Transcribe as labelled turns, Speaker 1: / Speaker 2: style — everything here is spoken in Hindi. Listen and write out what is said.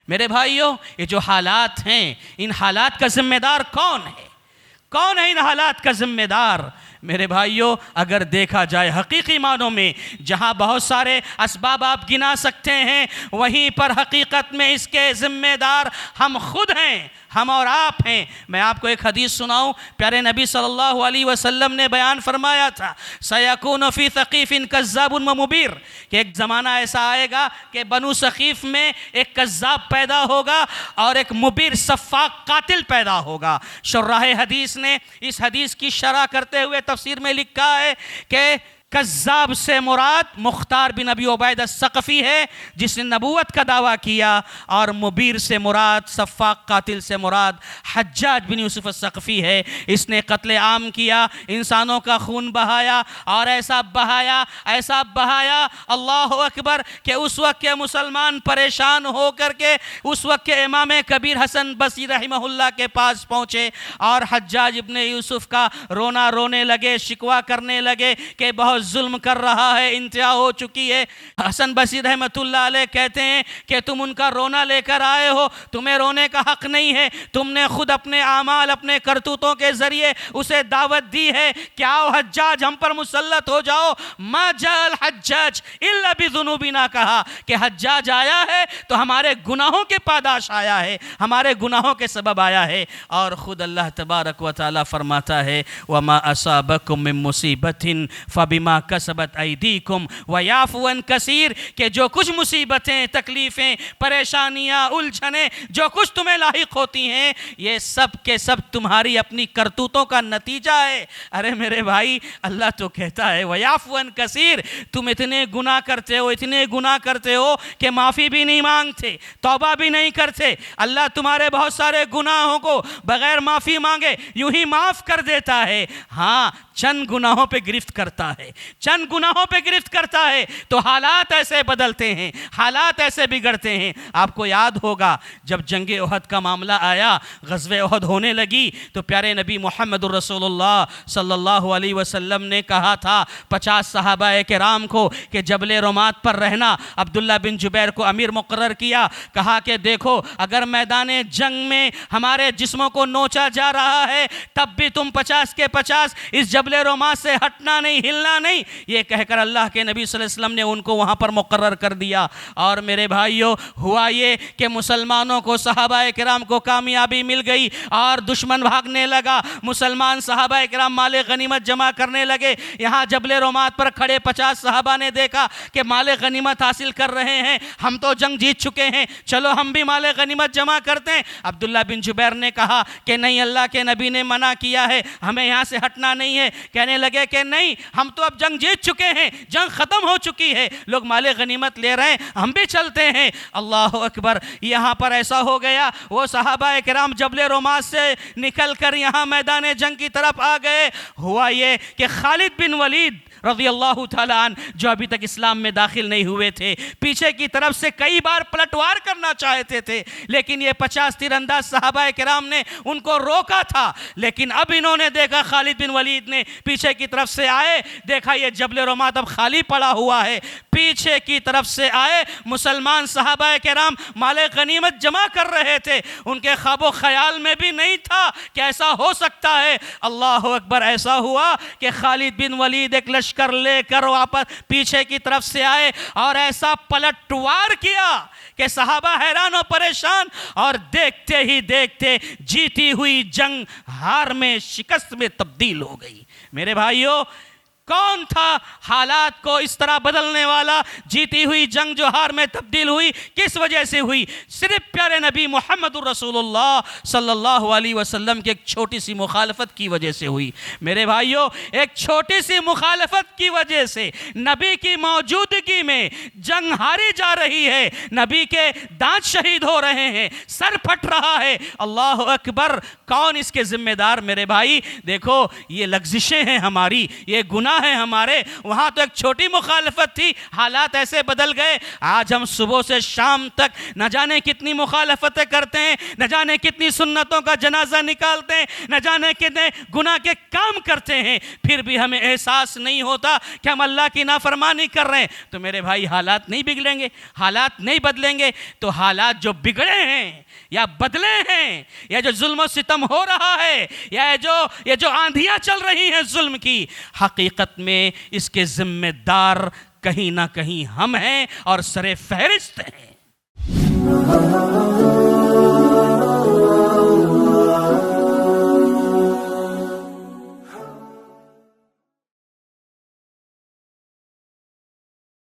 Speaker 1: मेरे भाइयों, ये जो हालात हैं, इन हालात का जिम्मेदार कौन है? कौन है इन हालात का जिम्मेदार? मेरे भाइयों, अगर देखा जाए हकीकी मानों में, जहाँ बहुत सारे असबाब आप गिना सकते हैं, वहीं पर हकीकत में इसके ज़िम्मेदार हम खुद हैं, हम और आप हैं। मैं आपको एक हदीस सुनाऊं। प्यारे नबी सल्लल्लाहु अलैहि वसल्लम ने बयान फरमाया था, सयकून फ़ी सक़ीफ़िन कज़्ज़ाबुन व मुबीर, कि एक ज़माना ऐसा आएगा कि बनु सक़ीफ़ में एक कज़्ज़ाब पैदा होगा और एक मुबीर सफ़ाक कातिल पैदा होगा। शुर्राह हदीस ने इस हदीस की शरह करते हुए तफसीर में लिखा है कि कज़्ज़ाब से मुराद मुख्तार बिन अबी उबैद अस्सक़फ़ी है, जिसने नबूवत का दावा किया, और मुबीर से मुराद, सफ़ाक कातिल से मुराद हज्जाज बिन यूसुफ अस्सक़फ़ी है। इसने कत्ले आम किया, इंसानों का खून बहाया, और ऐसा बहाया अल्लाह अकबर, कि उस वक्त के मुसलमान परेशान हो करके उस वक्त के इमाम कबीर हसन बसरी रहमहुल्लाह के पास पहुँचे और हज्जाज इब्न यूसुफ का रोने लगे, शिकवा करने लगे कि बहुत जुल्म कर रहा है, इंतहा हो चुकी है। हसन बसरी रहमतुल्लाह अलैह कहते हैं कि तुम उनका रोना लेकर आए हो, तुम्हें रोने का हक नहीं है, तुमने खुद अपने आमाल, अपने करतूतों के जरिए उसे दावत दी है कि आओ हज्जाज हम पर मुसल्लत हो जाओ। मा जाल हज्जाज इल्ला बिज़ुनूबिना, कहा कि हज्जाज आया है तो हमारे गुनाहों के पादाश आया है, हमारे गुनाहों के सबब आया है। और खुद अल्लाह तबारक व तआला फरमाता है, वमा असाबकुम मिन मुसीबतिन फबिमा कसबत ऐदीकुम व याफू अन कसीर, के जो कुछ मुसीबतें, तकलीफ़ें, परेशानियाँ, उलझनें जो कुछ तुम्हें लाहिक होती हैं, ये सब के सब तुम्हारी अपनी करतूतों का नतीजा है। अरे मेरे भाई, अल्लाह तो कहता है व याफू अन कसीर, तुम इतने गुनाह करते हो कि माफ़ी भी नहीं मांगते, तौबा भी नहीं करते। अल्लाह तुम्हारे बहुत सारे गुनाहों को बग़ैर माफ़ी मांगे यूं ही माफ़ कर देता है। हाँ, चंद गुनाहों पे गिरफ्त करता है तो हालात ऐसे बदलते हैं, हालात ऐसे बिगड़ते हैं। आपको याद होगा जब जंगे ओहद का मामला आया, ग़ज़वे ओहद होने लगी, तो प्यारे नबी मुहम्मदुर रसूलुल्लाह सल्लल्लाहु अलैहि वसल्लम ने कहा था 50 सहाबाए किराम को कि जबल रुमात पर रहना। अब्दुल्ला बिन जुबैर को अमीर मुक़र्रर किया, कहा कि देखो, अगर मैदान जंग में हमारे जिस्मों को नोचा जा रहा है, तब भी तुम 50 के 50 इस जबल रुमात से हटना नहीं, हिलना नहीं। ये कहकर अल्लाह के नबी सल्लल्लाहु अलैहि वसल्लम ने उनको वहाँ पर मुक़र्रर कर दिया। और मेरे भाइयों, हुआ ये कि मुसलमानों को, सहाबाए किराम को कामयाबी मिल गई और दुश्मन भागने लगा। मुसलमान सहाबाए किराम माले गनीमत जमा करने लगे। यहाँ जबल रुमात पर खड़े 50 सहाबा ने देखा कि माले गनीमत हासिल कर रहे हैं, हम तो जंग जीत चुके हैं, चलो हम भी माले गनीमत जमा करते हैं। अब्दुल्ला बिन जुबैर ने कहा कि नहीं, अल्लाह के नबी ने मना किया है, हमें यहाँ से हटना नहीं है। कहने लगे कि नहीं, हम तो अब जंग जीत चुके हैं, जंग ख़त्म हो चुकी है, लोग माले गनीमत ले रहे हैं, हम भी चलते हैं। अल्लाह अकबर, यहाँ पर ऐसा हो गया, वो सहाबाए किराम जबल रुमात से निकल कर यहाँ मैदान जंग की तरफ आ गए। हुआ ये कि खालिद बिन वलीद रज़ियल्लाहु ताला अन्हु, जो अभी तक इस्लाम में दाखिल नहीं हुए थे, पीछे की तरफ से कई बार पलटवार करना चाहते थे, लेकिन ये 50 तीरंदाज सहाबाए किराम ने उनको रोका था। लेकिन अब इन्होंने देखा, खालिद बिन वलीद ने पीछे की तरफ से आए, देखा ये जबल रुमात अब खाली पड़ा हुआ है। पीछे की तरफ से आए मुसलमान सहाबाए किराम माले गनीमत जमा कर रहे थे, उनके ख्वाबो ख्याल में भी नहीं था कि ऐसा हो सकता है। अल्लाह अकबर, ऐसा हुआ कि खालिद बिन वलीद एक लश्कर लेकर वापस पीछे की तरफ से आए और ऐसा पलटवार किया कि सहाबा हैरान और परेशान, और देखते ही देखते जीती हुई जंग हार में, शिकस्त में तब्दील हो गई। मेरे भाइयों, कौन था हालात को इस तरह बदलने वाला? जीती हुई जंग जो हार में तब्दील हुई, किस वजह से हुई? सिर्फ प्यारे नबी मुहम्मदुर रसूलुल्लाह सल्लल्लाहु अलैहि वसल्लम की एक छोटी सी मुखालफत की वजह से हुई। मेरे भाइयों, एक छोटी सी मुखालफत की वजह से नबी की मौजूदगी में जंग हारी जा रही है, नबी के दांत शहीद हो रहे हैं, सर फट रहा है। अल्लाह अकबर, कौन इसके जिम्मेदार? मेरे भाई देखो, ये लग्जिशें हैं हमारी, ये गुनाह यहाँ हैं हमारे, वहाँ तो एक छोटी मुखालफत थी, हालात ऐसे बदल गए। आज हम सुबह से शाम तक न जाने कितनी मुखालफतें करते हैं, न जाने कितनी सुन्नतों का जनाजा निकालते हैं, न जाने कितने गुनाह के काम करते हैं, फिर भी हमें एहसास नहीं होता कि हम अल्लाह की नाफरमानी कर रहे हैं। तो मेरे भाई, हालात नहीं बिगड़ेंगे, हालात नहीं बदलेंगे तो हालात जो बिगड़े हैं या बदले हैं, या जो जुल्म सितम हो रहा है, या ये जो आंधियां चल रही हैं जुल्म की, हकीकत में इसके जिम्मेदार कहीं ना कहीं हम हैं और सरे फहरिस्त हैं।